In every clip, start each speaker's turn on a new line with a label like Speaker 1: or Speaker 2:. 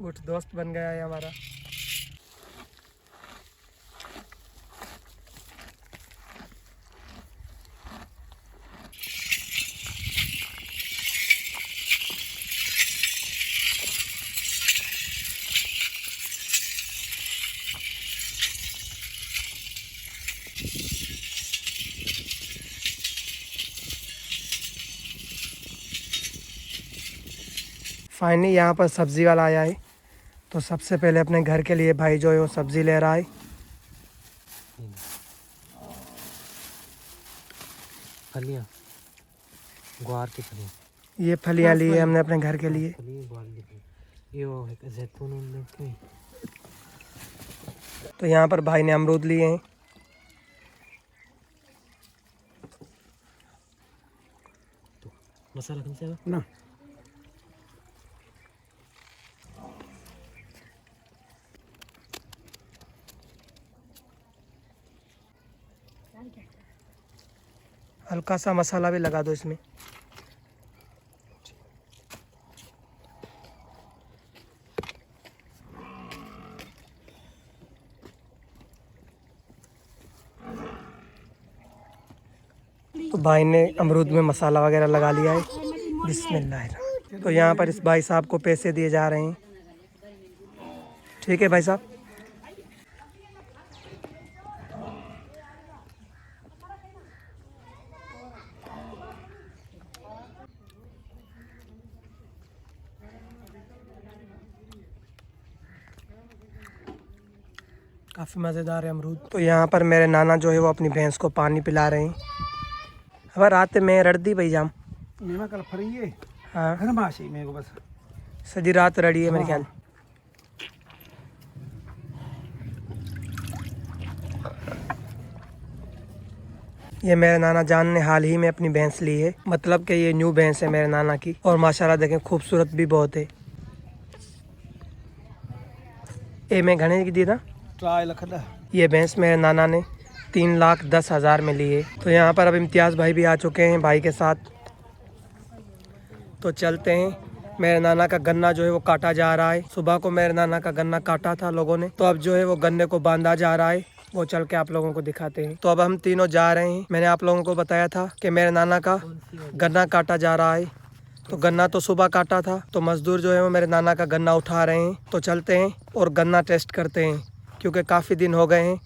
Speaker 1: ऊँट दोस्त बन गया है हमारा। फाइनली यहाँ पर सब्ज़ी वाला आया है, तो सबसे पहले अपने घर के लिए भाई जो है वो सब्ज़ी ले रहा है।
Speaker 2: फलियाँ, ग्वार की फलियाँ,
Speaker 1: ये फलियाँ ली है हमने अपने घर के लिए।
Speaker 2: ये वो जैतून।
Speaker 1: तो यहाँ पर भाई ने अमरूद लिए हैं।
Speaker 2: मसाला कौन सा
Speaker 1: ना हल्का सा मसाला भी लगा दो इसमें। तो भाई ने अमरूद में मसाला वगैरह लगा लिया है। बिस्मिल्लाह। तो यहाँ पर इस भाई साहब को पैसे दिए जा रहे हैं। ठीक है भाई साहब। काफ़ी मज़ेदार है अमरूद। तो यहाँ पर मेरे नाना जो है वो अपनी भैंस को पानी पिला रहे हैं। अब रात में रड़ी भाई जाम
Speaker 3: मैं कल फ्री है।
Speaker 1: हाँ
Speaker 3: है ना माशी मेरे को बस
Speaker 1: सजी रात रड़ी है मेरे ख्याल। ये मेरे नाना जान ने हाल ही में अपनी भैंस ली है, मतलब कि ये न्यू भैंस है मेरे नाना की, और माशाल्लाह देखें खूबसूरत भी बहुत है। ये मैं घने की दी था।
Speaker 3: ट्राई लखदा
Speaker 1: ये भैंस मेरे नाना ने 3,10,000 में ली है। तो यहाँ पर अब इम्तियाज़ भाई भी आ चुके हैं भाई के साथ। तो चलते हैं। मेरे नाना का गन्ना जो है वो काटा जा रहा है। सुबह को मेरे नाना का गन्ना काटा था लोगों ने, तो अब जो है वो गन्ने को बांधा जा रहा है। वो चल के आप लोगों को दिखाते हैं। तो अब हम तीनों जा रहे हैं। मैंने आप लोगों को बताया था कि मेरे नाना का गन्ना काटा जा रहा है। तो गन्ना तो सुबह काटा था, तो मज़दूर जो है वो मेरे नाना का गन्ना उठा रहे हैं। तो चलते हैं और गन्ना टेस्ट करते हैं, क्योंकि काफ़ी दिन हो गए हैं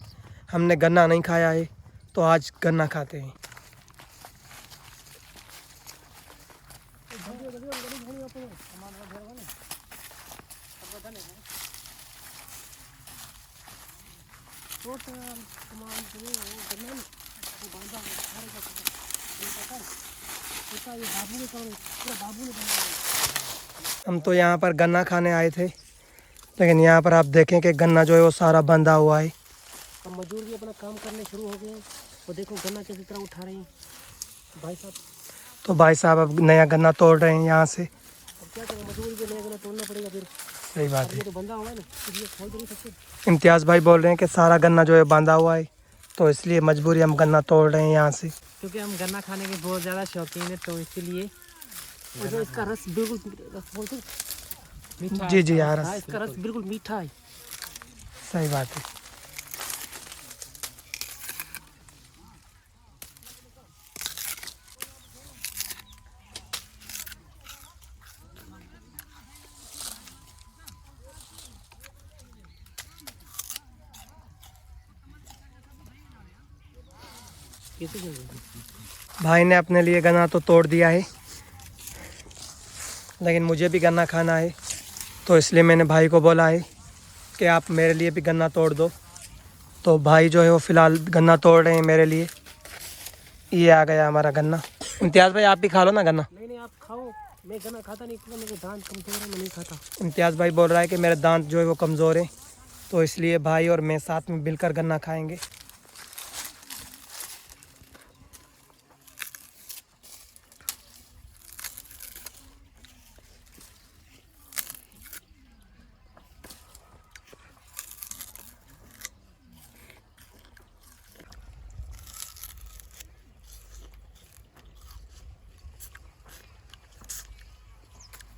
Speaker 1: हमने गन्ना नहीं खाया है, तो आज गन्ना खाते हैं। हम तो यहाँ पर गन्ना खाने आए थे, लेकिन यहाँ पर आप देखें कि गन्ना जो है वो सारा बंधा हुआ है।
Speaker 2: अब मजदूर भी अपना काम करने शुरू हो गए। और देखो गन्ना किस तरह उठा रहे हैं भाई साहब।
Speaker 1: तो भाई साहब अब नया गन्ना तोड़ रहे हैं यहाँ से।
Speaker 2: अब क्या करें, मजदूर भी नया गन्ना तोड़ना पड़ेगा फिर।
Speaker 1: सही बात है।
Speaker 2: ये तो बंधा हुआ है ना, इसलिए खोल तो नहीं सकते।
Speaker 1: इम्तियाज़ भाई बोल रहे हैं कि सारा गन्ना जो है बांधा हुआ है, तो इसलिए मजबूरी हम गन्ना तोड़ रहे हैं यहाँ से।
Speaker 2: क्योंकि हम गन्ना खाने के बहुत ज़्यादा शौकीन है, तो इसलिए जो इसका रस बिल्कुल मीठा।
Speaker 1: जी जी यार,
Speaker 2: हाँ, इसका रस बिल्कुल मीठा है।
Speaker 1: सही बात है। भाई ने अपने लिए गन्ना तो तोड़ दिया है, लेकिन मुझे भी गन्ना खाना है, तो इसलिए मैंने भाई को बोला है कि आप मेरे लिए भी गन्ना तोड़ दो। तो भाई जो है वो फ़िलहाल गन्ना तोड़ रहे हैं मेरे लिए। ये आ गया हमारा गन्ना। इम्तियाज़ भाई आप भी खा लो ना गन्ना।
Speaker 2: नहीं आप खाओ, मैं गन्ना खाता नहीं, क्योंकि मेरे दांत कमज़ोर है, मैं नहीं खाता।
Speaker 1: इम्तियाज़ भाई बोल रहा है कि मेरे दांत जो है वो कमज़ोर है, तो इसलिए भाई और मैं साथ में मिलकर गन्ना खाएंगे।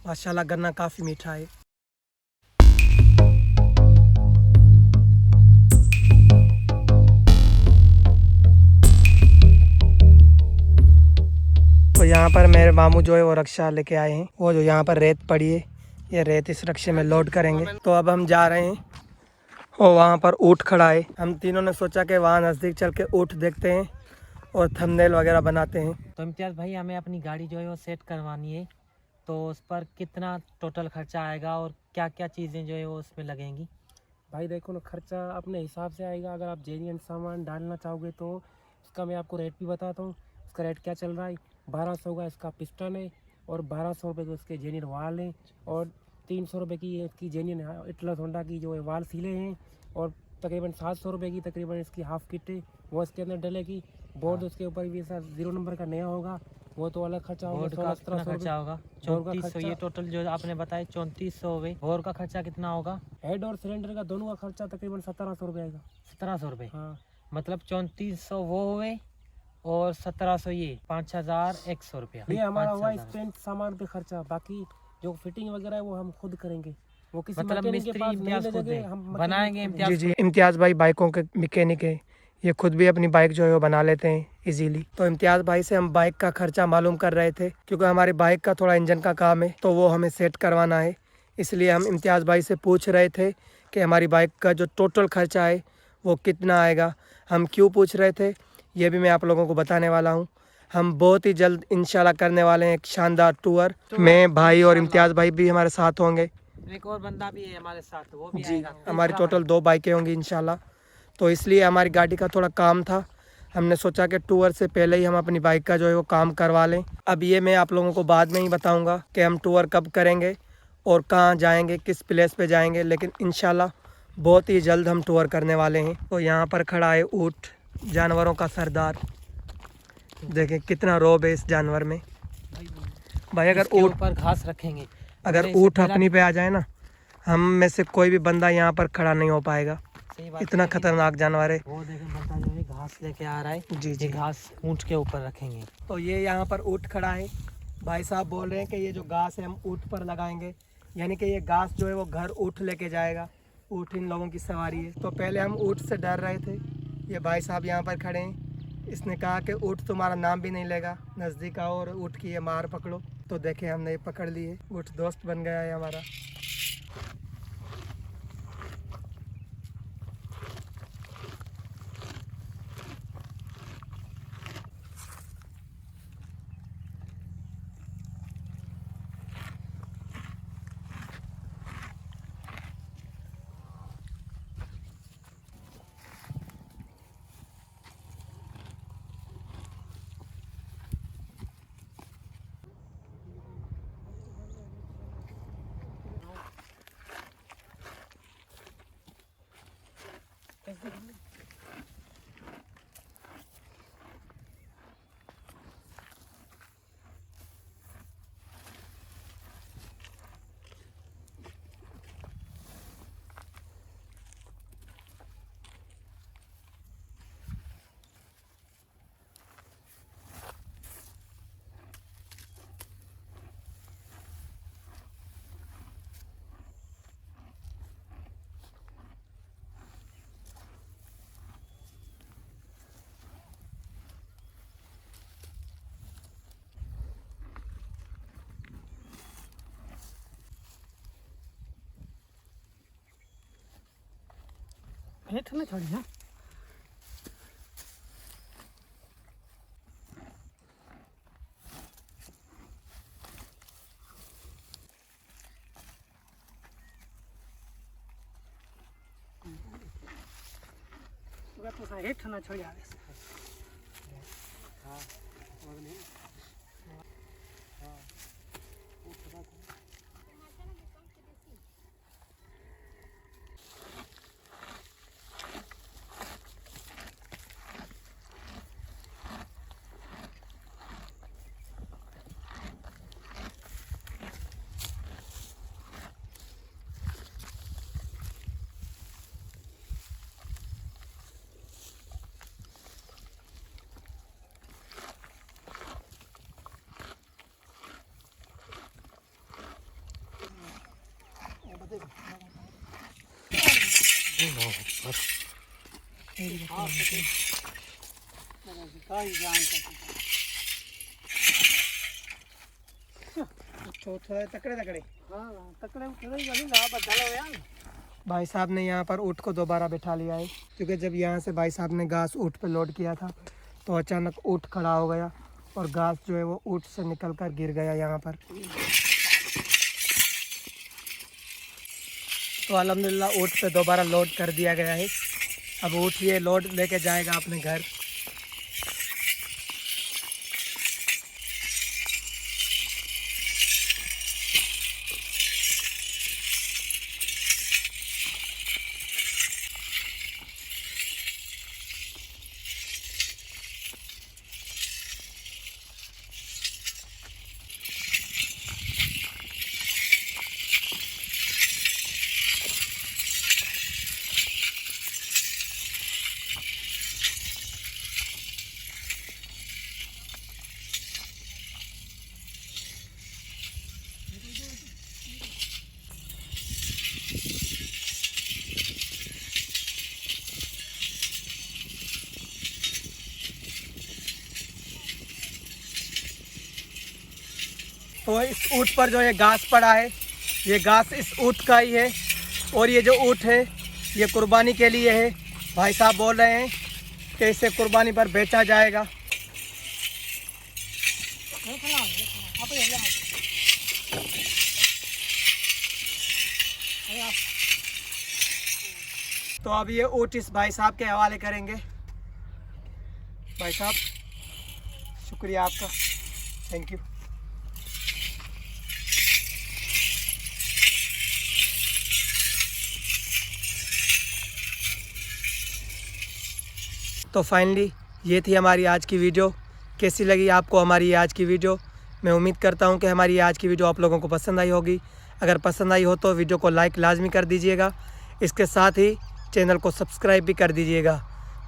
Speaker 1: माशाल्लाह गन्ना काफ़ी मीठा है। तो यहाँ पर मेरे मामू जो है वो रक्षा लेके आए हैं। वो जो यहाँ पर रेत पड़ी है, ये रेत इस रक्षे में लोड करेंगे। तो अब हम जा रहे हैं और वहाँ पर ऊँट खड़ा है। हम तीनों ने सोचा कि वहाँ नज़दीक चल के ऊँट देखते हैं और थंबनेल वगैरह बनाते हैं।
Speaker 2: तो इम्तियाज़ भाई, हमें अपनी गाड़ी जो है वो सेट करवानी है, तो उस पर कितना टोटल खर्चा आएगा और क्या क्या चीज़ें जो है वो उसमें लगेंगी?
Speaker 4: भाई देखो ना, खर्चा अपने हिसाब से आएगा। अगर आप जेन्युइन सामान डालना चाहोगे तो उसका मैं आपको रेट भी बताता हूँ। उसका रेट क्या चल रहा है, 1200 का इसका पिस्टन है और 1200 रुपये के उसके जेन्युइन वाल हैं और 300 रुपये की इसकी जेन्युइन एटलस होंडा की जो है वाल सीले हैं और तकरीबन 700 रुपये की तकरीबन इसकी हाफ किट है, वो इसके अंदर डलेगी। बोर्ड उसके ऊपर भी सर 0 नंबर का नया होगा, वो तो अलग खर्चा होगा।
Speaker 2: बोर्ड का कितना खर्चा होगा? 3400। ये टोटल जो आपने बताया 3400 हुए। बोर का खर्चा कितना होगा?
Speaker 4: हेड और सिलेंडर का दोनों का खर्चा तकरीबन 1700 रुपये आएगा।
Speaker 2: 1700 रुपये?
Speaker 4: हाँ,
Speaker 2: मतलब 3400 वो हुए और 1700 ये, 5100 रुपया।
Speaker 4: ये हमारा हुआ स्पेंट सामान पे खर्चा। बाकी जो फिटिंग वगैरह है वो हम खुद करेंगे। वो किसी
Speaker 2: मतलब
Speaker 4: मैकेनिक के
Speaker 2: मिस्त्री
Speaker 4: पास नहीं
Speaker 2: इम्तियाज़
Speaker 4: ले
Speaker 2: खुद
Speaker 4: जाएंगे,
Speaker 2: है,
Speaker 4: हम
Speaker 2: बनाएंगे
Speaker 4: मैकेनिक खुद
Speaker 2: इम्तियाज़।
Speaker 1: जी इम्तियाज़ भाई बाइकों के मैकेनिक है, ये खुद भी अपनी बाइक जो है वो बना लेते हैं इजीली। तो इम्तियाज़ भाई से हम बाइक का खर्चा मालूम कर रहे थे, क्योंकि हमारी बाइक का थोड़ा इंजन का काम है तो वो हमें सेट करवाना है। इसलिए हम इम्तियाज़ भाई से पूछ रहे थे कि हमारी बाइक का जो टोटल खर्चा है वो कितना आएगा। हम क्यों पूछ रहे थे ये भी मैं आप लोगों को बताने वाला हूँ। हम बहुत ही जल्द इंशाल्लाह करने वाले हैं एक शानदार टूर। मैं भाई और इम्तियाज़ भाई भी हमारे साथ होंगे।
Speaker 2: एक और बंदा भी है हमारे साथ, वो भी
Speaker 1: जी
Speaker 2: आएगा।
Speaker 1: हमारी टोटल 2 बाइकें होंगी इंशाल्लाह। तो इसलिए हमारी गाड़ी का थोड़ा काम था, हमने सोचा कि टूर से पहले ही हम अपनी बाइक का जो है वो काम करवा लें। अब ये मैं आप लोगों को बाद में ही बताऊंगा कि हम टूर कब करेंगे और कहाँ जाएंगे, किस प्लेस पे जाएंगे, लेकिन इंशाल्लाह बहुत ही जल्द हम टूर करने वाले हैं। तो यहाँ पर खड़ा है ऊँट, जानवरों का सरदार। देखें कितना रोब है इस जानवर में। भाई अगर
Speaker 2: इसके
Speaker 1: ऊँट
Speaker 2: ऊपर घास रखेंगे,
Speaker 1: अगर ऊँट अपनी पे आ जाए ना, हम में से कोई भी बंदा यहाँ पर खड़ा नहीं हो पाएगा।
Speaker 2: सही बात
Speaker 1: इतना
Speaker 2: है।
Speaker 1: खतरनाक जानवर है।
Speaker 2: वो देखें बंदा जो है घास लेके आ रहा है,
Speaker 1: जी
Speaker 2: ये
Speaker 1: जी।
Speaker 2: घास ऊँट के ऊपर रखेंगे।
Speaker 1: तो ये यहाँ पर ऊँट खड़ा है। भाई साहब बोल रहे हैं कि ये जो घास है हम ऊँट पर लगाएंगे, यानी कि ये घास जो है वो घर ऊँट लेके जाएगा। ऊँट इन लोगों की सवारी है। तो पहले हम ऊँट से डर रहे थे। ये भाई साहब यहाँ पर खड़े हैं। इसने कहा कि ऊँट तुम्हारा नाम भी नहीं लेगा, नज़दीक आओ और ऊँट की ये मार पकड़ो। तो देखे हमने ये पकड़ ली है। ऊँट दोस्त बन गया है हमारा।
Speaker 4: हेठ में छोड़ी है। तो हेठ ना छोड़ी आवे।
Speaker 1: तो थोड़ा तकड़े तकड़े।
Speaker 3: हाँ तकड़े उतरे वाली ना बदलो यार।
Speaker 1: भाई साहब ने यहाँ पर ऊँट को दोबारा बैठा लिया है, क्योंकि जब यहाँ से भाई साहब ने घास ऊँट पे लोड किया था तो अचानक ऊँट खड़ा हो गया और घास जो है वो ऊँट से निकल कर गिर गया यहाँ पर। तो अल्हम्दुलिल्लाह ऊँट पे दोबारा लोड कर दिया गया है। अब ऊँट ये लोड लेके जाएगा अपने घर। तो इस ऊँट पर जो ये घास पड़ा है, ये घास इस ऊँट का ही है और ये जो ऊँट है ये कुर्बानी के लिए है। भाई साहब बोल रहे हैं कि इसे कुर्बानी पर बेचा जाएगा। तो अब ये ऊँट इस भाई साहब के हवाले करेंगे। भाई साहब शुक्रिया आपका, थैंक यू। तो फाइनली ये थी हमारी आज की वीडियो। कैसी लगी आपको हमारी ये आज की वीडियो? मैं उम्मीद करता हूँ कि हमारी आज की वीडियो आप लोगों को पसंद आई होगी। अगर पसंद आई हो तो वीडियो को लाइक लाजमी कर दीजिएगा। इसके साथ ही चैनल को सब्सक्राइब भी कर दीजिएगा।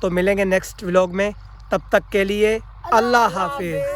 Speaker 1: तो मिलेंगे नेक्स्ट व्लॉग में, तब तक के लिए अल्लाह हाफिज़।